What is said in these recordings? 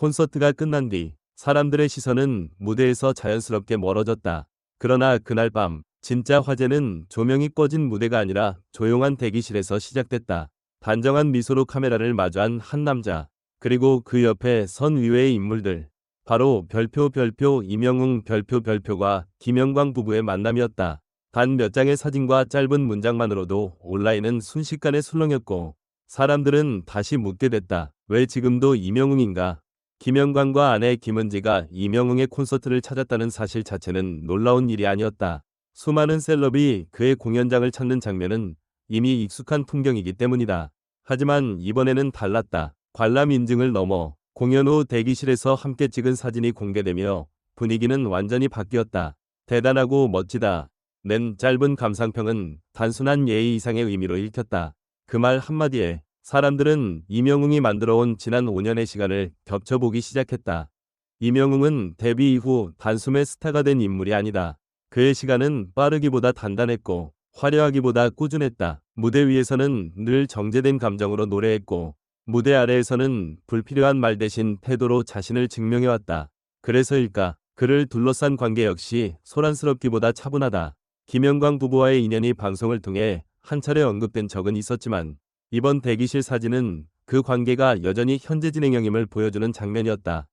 콘서트가 끝난 뒤 사람들의 시선은 무대에서 자연스럽게 멀어졌다. 그러나 그날 밤 진짜 화제는 조명이 꺼진 무대가 아니라 조용한 대기실에서 시작됐다. 단정한 미소로 카메라를 마주한 한 남자, 그리고 그 옆에 선 의외의 인물들. 바로 별표 이명웅 별표가 김영광 부부의 만남이었다. 단 몇 장의 사진과 짧은 문장만으로도 온라인은 순식간에 술렁였고 사람들은 다시 묻게 됐다. 왜 지금도 이명웅인가? 김영광과 아내 김은지가 이명웅의 콘서트를 찾았다는 사실 자체는 놀라운 일이 아니었다. 수많은 셀럽이 그의 공연장을 찾는 장면은 이미 익숙한 풍경이기 때문이다. 하지만 이번에는 달랐다. 관람 인증을 넘어 공연 후 대기실에서 함께 찍은 사진이 공개되며 분위기는 완전히 바뀌었다. 대단하고 멋지다. 낸 짧은 감상평은 단순한 예의 이상의 의미로 읽혔다. 그 말 한마디에 사람들은 이명웅이 만들어온 지난 5년의 시간을 겹쳐보기 시작했다. 이명웅은 데뷔 이후 단숨에 스타가 된 인물이 아니다. 그의 시간은 빠르기보다 단단했고 화려하기보다 꾸준했다. 무대 위에서는 늘 정제된 감정으로 노래했고 무대 아래에서는 불필요한 말 대신 태도로 자신을 증명해왔다. 그래서일까? 그를 둘러싼 관계 역시 소란스럽기보다 차분하다. 김영광 부부와의 인연이 방송을 통해 한 차례 언급된 적은 있었지만 이번 대기실 사진은 그 관계가 여전히 현재 진행형임을 보여주는 장면이었다.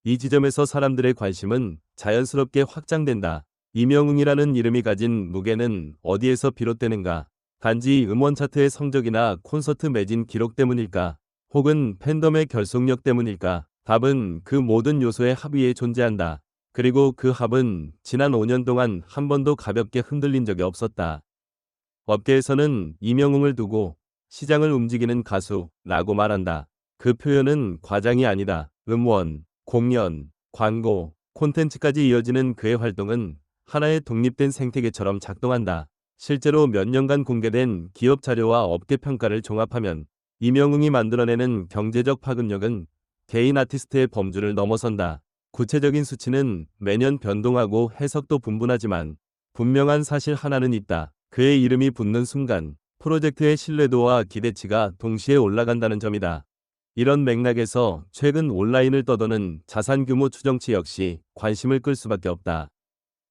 이 지점에서 사람들의 관심은 자연스럽게 확장된다. 이명웅이라는 이름이 가진 무게는 어디에서 비롯되는가? 단지 음원 차트의 성적이나 콘서트 매진 기록 때문일까? 혹은 팬덤의 결속력 때문일까? 답은 그 모든 요소의 합 위에 존재한다. 그리고 그 합은 지난 5년 동안 한 번도 가볍게 흔들린 적이 없었다. 업계에서는 이명웅을 두고 시장을 움직이는 가수라고 말한다. 그 표현은 과장이 아니다. 음원, 공연, 광고, 콘텐츠까지 이어지는 그의 활동은 하나의 독립된 생태계처럼 작동한다. 실제로 몇 년간 공개된 기업 자료와 업계 평가를 종합하면 이명웅이 만들어내는 경제적 파급력은 개인 아티스트의 범주를 넘어선다. 구체적인 수치는 매년 변동하고 해석도 분분하지만 분명한 사실 하나는 있다. 그의 이름이 붙는 순간 프로젝트의 신뢰도와 기대치가 동시에 올라간다는 점이다. 이런 맥락에서 최근 온라인을 떠도는 자산 규모 추정치 역시 관심을 끌 수밖에 없다.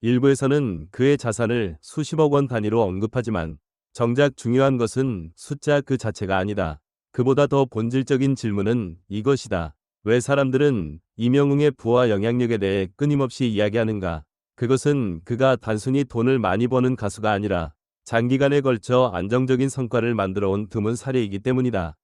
일부에서는 그의 자산을 수십억 원 단위로 언급하지만 정작 중요한 것은 숫자 그 자체가 아니다. 그보다 더 본질적인 질문은 이것이다. 왜 사람들은 이명웅의 부와 영향력에 대해 끊임없이 이야기하는가? 그것은 그가 단순히 돈을 많이 버는 가수가 아니라 장기간에 걸쳐 안정적인 성과를 만들어온 드문 사례이기 때문이다.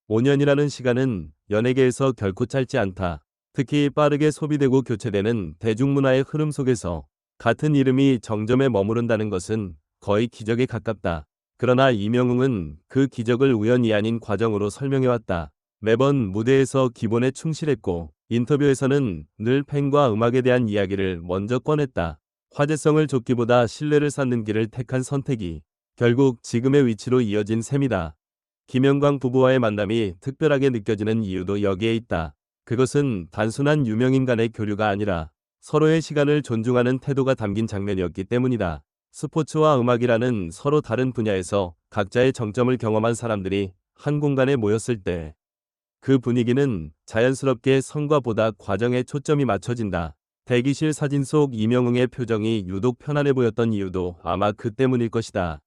5년이라는 시간은 연예계에서 결코 짧지 않다. 특히 빠르게 소비되고 교체되는 대중문화의 흐름 속에서 같은 이름이 정점에 머무른다는 것은 거의 기적에 가깝다. 그러나 이명웅은 그 기적을 우연이 아닌 과정으로 설명해왔다. 매번 무대에서 기본에 충실했고 인터뷰에서는 늘 팬과 음악에 대한 이야기를 먼저 꺼냈다. 화제성을 쫓기보다 신뢰를 쌓는 길을 택한 선택이 결국 지금의 위치로 이어진 셈이다. 김영광 부부와의 만남이 특별하게 느껴지는 이유도 여기에 있다. 그것은 단순한 유명인 간의 교류가 아니라 서로의 시간을 존중하는 태도가 담긴 장면이었기 때문이다. 스포츠와 음악이라는 서로 다른 분야에서 각자의 정점을 경험한 사람들이 한 공간에 모였을 때 그 분위기는 자연스럽게 성과보다 과정에 초점이 맞춰진다. 대기실 사진 속 이명웅의 표정이 유독 편안해 보였던 이유도 아마 그 때문일 것이다.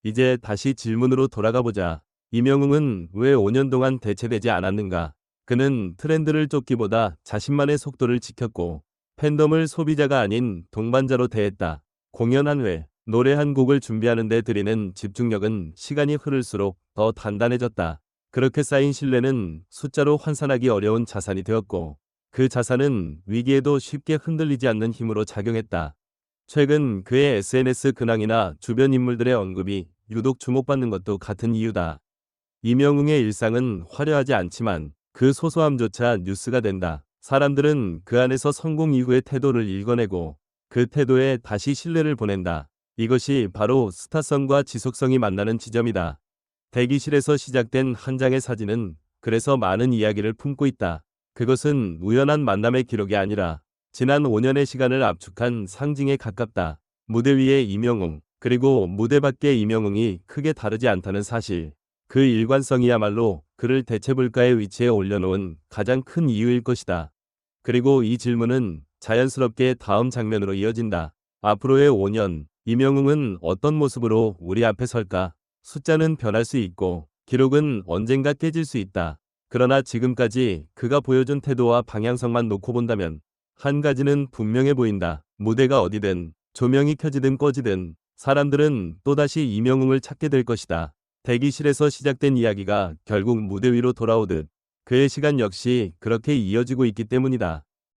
이제 다시 질문으로 돌아가 보자. 이명웅은 왜 5년 동안 대체되지 않았는가? 그는 트렌드를 쫓기보다 자신만의 속도를 지켰고 팬덤을 소비자가 아닌 동반자로 대했다. 공연 한 회, 노래 한 곡을 준비하는 데 들이는 집중력은 시간이 흐를수록 더 단단해졌다. 그렇게 쌓인 신뢰는 숫자로 환산하기 어려운 자산이 되었고 그 자산은 위기에도 쉽게 흔들리지 않는 힘으로 작용했다. 최근 그의 SNS 근황이나 주변 인물들의 언급이 유독 주목받는 것도 같은 이유다. 이명웅의 일상은 화려하지 않지만 그 소소함조차 뉴스가 된다. 사람들은 그 안에서 성공 이후의 태도를 읽어내고 그 태도에 다시 신뢰를 보낸다. 이것이 바로 스타성과 지속성이 만나는 지점이다. 대기실에서 시작된 한 장의 사진은 그래서 많은 이야기를 품고 있다. 그것은 우연한 만남의 기록이 아니라 지난 5년의 시간을 압축한 상징에 가깝다. 무대 위의 이명웅, 그리고 무대 밖의 이명웅이 크게 다르지 않다는 사실. 그 일관성이야말로 그를 대체불가의 위치에 올려놓은 가장 큰 이유일 것이다. 그리고 이 질문은 자연스럽게 다음 장면으로 이어진다. 앞으로의 5년, 이명웅은 어떤 모습으로 우리 앞에 설까? 숫자는 변할 수 있고, 기록은 언젠가 깨질 수 있다. 그러나 지금까지 그가 보여준 태도와 방향성만 놓고 본다면, 한 가지는 분명해 보인다. 무대가 어디든, 조명이 켜지든 꺼지든, 사람들은 또다시 이명웅을 찾게 될 것이다. 대기실에서 시작된 이야기가 결국 무대 위로 돌아오듯, 그의 시간 역시 그렇게 이어지고 있기 때문이다.